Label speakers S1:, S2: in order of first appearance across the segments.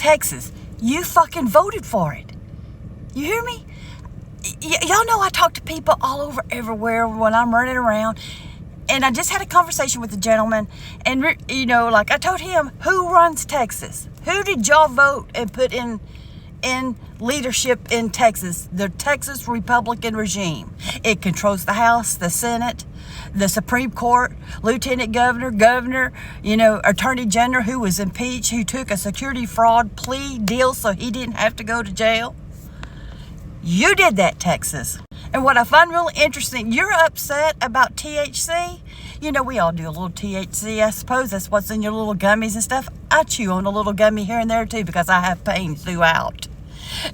S1: Texas, you fucking voted for it. You hear me? Y'all know I talk to people all over everywhere when I'm running around. And I just had a conversation with a gentleman. And, you know, like I told him, who runs Texas? Who did y'all vote and put in leadership in Texas? The Texas Republican regime. It controls the House, the Senate, the Supreme Court, Lieutenant Governor, you know, Attorney General who was impeached, who took a security fraud plea deal so he didn't have to go to jail. You did that, Texas. And what I find really interesting, you're upset about THC. You know, we all do a little THC. I suppose that's what's in your little gummies and stuff. I chew on a little gummy here and there too because I have pain throughout.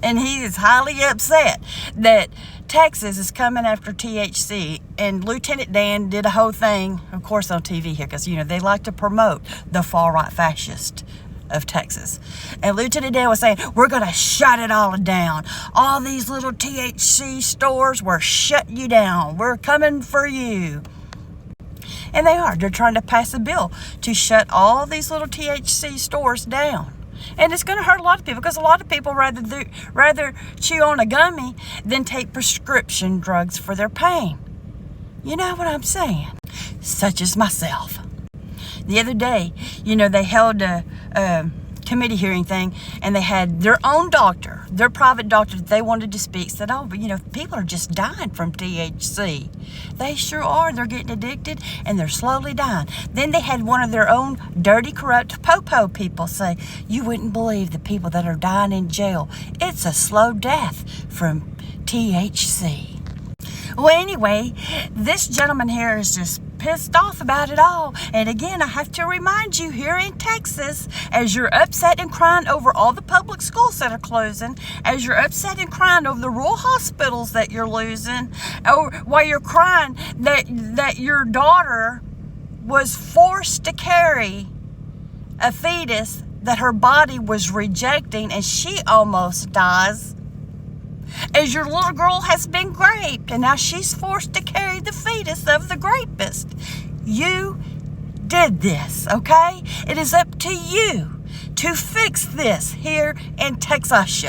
S1: And he is highly upset that Texas is coming after THC. And Lieutenant Dan did a whole thing, of course, on TV here because, you know, they like to promote the far-right fascist of Texas. And Lieutenant Dan was saying, we're going to shut it all down. All these little THC stores, we're shutting you down. We're coming for you. And they are. They're trying to pass a bill to shut all these little THC stores down. And it's going to hurt a lot of people because a lot of people rather chew on a gummy than take prescription drugs for their pain. You know what I'm saying? Such as myself. The other day, you know, they held a committee hearing thing, and they had their own doctor, their private doctor that they wanted to speak, said, oh, but, you know, people are just dying from THC. They sure are. They're getting addicted, and they're slowly dying. Then they had one of their own dirty, corrupt po-po people say, you wouldn't believe the people that are dying in jail. It's a slow death from THC. Well, anyway, this gentleman here is just pissed off about it all. And again, I have to remind you, here in Texas, as you're upset and crying over all the public schools that are closing, as you're upset and crying over the rural hospitals that you're losing, or while you're crying that your daughter was forced to carry a fetus that her body was rejecting and she almost dies, as your little girl has been raped and now she's forced to carry the fetus of the rapist. You did this, okay? It is up to you to fix this here in Texas.